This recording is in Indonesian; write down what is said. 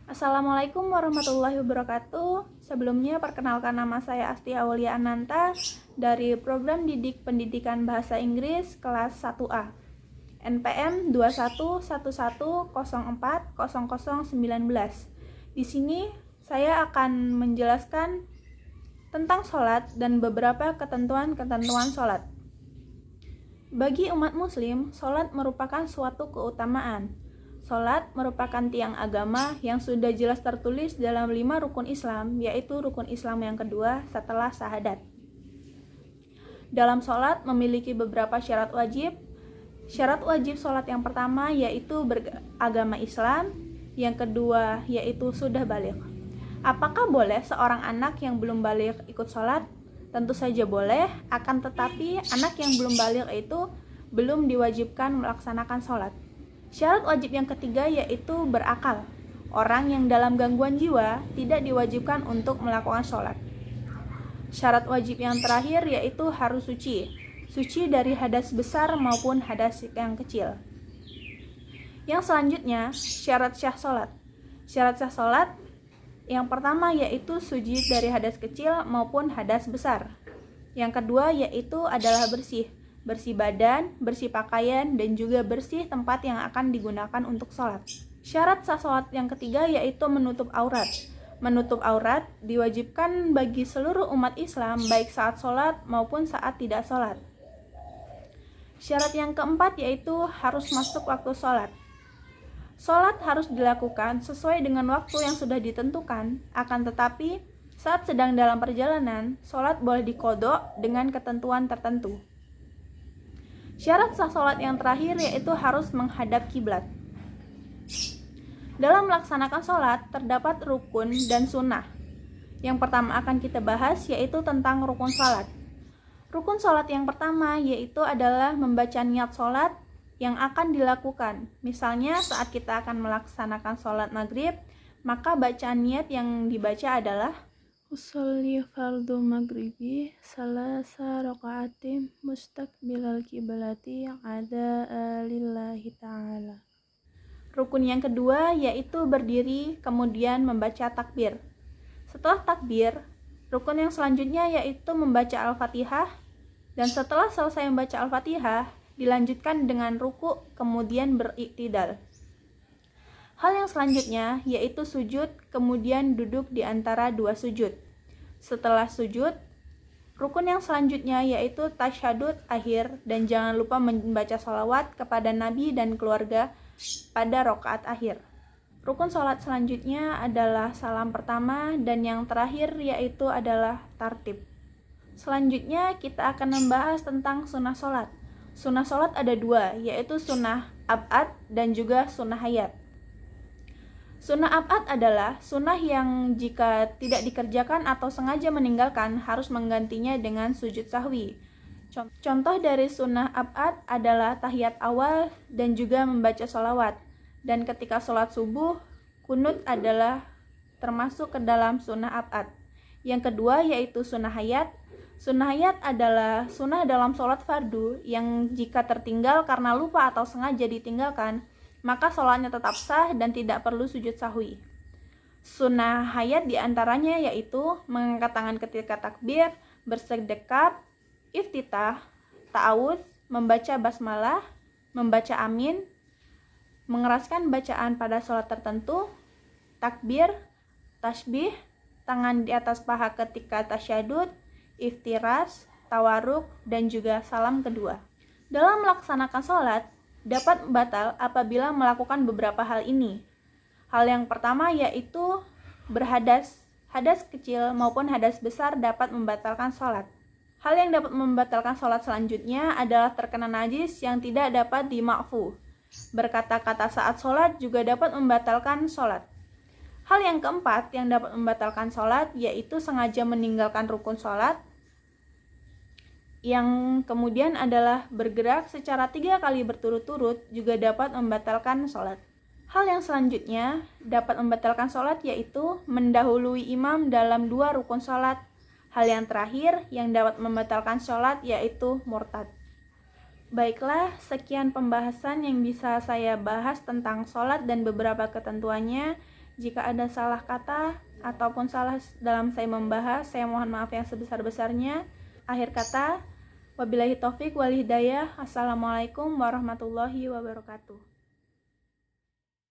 Assalamualaikum warahmatullahi wabarakatuh. Sebelumnya perkenalkan, nama saya Asti Aulia Ananta dari Program Didik Pendidikan Bahasa Inggris kelas 1A, NPM 2111040019. Di sini saya akan menjelaskan tentang sholat dan beberapa ketentuan-ketentuan sholat. Bagi umat muslim, sholat merupakan suatu keutamaan. Sholat merupakan tiang agama yang sudah jelas tertulis dalam 5 rukun Islam, yaitu rukun Islam yang kedua setelah syahadat. Dalam sholat memiliki beberapa syarat wajib. Syarat wajib sholat yang pertama yaitu beragama Islam, yang kedua yaitu sudah baligh. Apakah boleh seorang anak yang belum baligh ikut sholat? Tentu saja boleh, akan tetapi anak yang belum baligh itu belum diwajibkan melaksanakan sholat. Syarat wajib yang ketiga yaitu berakal. Orang yang dalam gangguan jiwa tidak diwajibkan untuk melakukan sholat. Syarat wajib yang terakhir yaitu harus suci. Suci dari hadas besar maupun hadas yang kecil. Yang selanjutnya, syarat syah sholat. Syarat syah sholat yang pertama yaitu suci dari hadas kecil maupun hadas besar. Yang kedua yaitu adalah bersih. Bersih badan, bersih pakaian, dan juga bersih tempat yang akan digunakan untuk sholat. Syarat sah sholat yang ketiga yaitu menutup aurat. Menutup aurat diwajibkan bagi seluruh umat Islam baik saat sholat maupun saat tidak sholat. Syarat yang keempat yaitu harus masuk waktu sholat. Sholat harus dilakukan sesuai dengan waktu yang sudah ditentukan, akan tetapi saat sedang dalam perjalanan, sholat boleh diqodho dengan ketentuan tertentu. Syarat sah sholat yang terakhir yaitu harus menghadap kiblat. Dalam melaksanakan sholat terdapat rukun dan sunnah. Yang pertama akan kita bahas yaitu tentang rukun sholat. Rukun sholat yang pertama yaitu adalah membaca niat sholat yang akan dilakukan. Misalnya saat kita akan melaksanakan sholat maghrib, maka bacaan niat yang dibaca adalah usolli fardu maghribi salasa raqaatim mustaqbilal kiblati ada lillahi ta'ala. Rukun yang kedua yaitu berdiri kemudian membaca takbir. Setelah takbir, rukun yang selanjutnya yaitu membaca Al-Fatihah, dan setelah selesai membaca Al-Fatihah dilanjutkan dengan ruku kemudian beriktidal. Hal yang selanjutnya yaitu sujud, kemudian duduk di antara dua sujud. Setelah sujud, rukun yang selanjutnya yaitu tasyahud akhir, dan jangan lupa membaca sholawat kepada Nabi dan keluarga pada rakaat akhir. Rukun sholat selanjutnya adalah salam pertama, dan yang terakhir yaitu adalah tartib. Selanjutnya kita akan membahas tentang sunnah sholat. Sunnah sholat ada dua, yaitu sunnah ab'ad dan juga sunnah hayat. Sunnah ab'ad adalah sunnah yang jika tidak dikerjakan atau sengaja meninggalkan harus menggantinya dengan sujud sahwi. Contoh dari sunnah ab'ad adalah tahiyat awal dan juga membaca sholawat. Dan ketika sholat subuh, kunut adalah termasuk ke dalam sunnah ab'ad. Yang kedua yaitu sunnah hayat. Sunnah hayat adalah sunnah dalam sholat fardu yang jika tertinggal karena lupa atau sengaja ditinggalkan, maka sholatnya tetap sah dan tidak perlu sujud sahwi. Sunnah hayat diantaranya yaitu mengangkat tangan ketika takbir, bersedekap, iftitah, ta'awudz, membaca basmalah, membaca amin, mengeraskan bacaan pada sholat tertentu, takbir, tasbih, tangan di atas paha ketika tasyahud, iftiras, tawaruk, dan juga salam kedua. Dalam melaksanakan sholat, dapat batal apabila melakukan beberapa hal ini. Hal yang pertama yaitu berhadas. Hadas kecil maupun hadas besar dapat membatalkan sholat. Hal yang dapat membatalkan sholat selanjutnya adalah terkena najis yang tidak dapat dimakfu. Berkata-kata saat sholat juga dapat membatalkan sholat. Hal yang keempat yang dapat membatalkan sholat yaitu sengaja meninggalkan rukun sholat. Yang kemudian adalah bergerak secara 3 kali berturut-turut juga dapat membatalkan sholat. Hal yang selanjutnya dapat membatalkan sholat yaitu mendahului imam dalam 2 rukun sholat. Hal yang terakhir yang dapat membatalkan sholat yaitu murtad. Baiklah, sekian pembahasan yang bisa saya bahas tentang sholat dan beberapa ketentuannya. Jika ada salah kata ataupun salah dalam saya membahas, saya mohon maaf yang sebesar-besarnya. Akhir kata, wabillahi taufik wal hidayah. Assalamualaikum warahmatullahi wabarakatuh.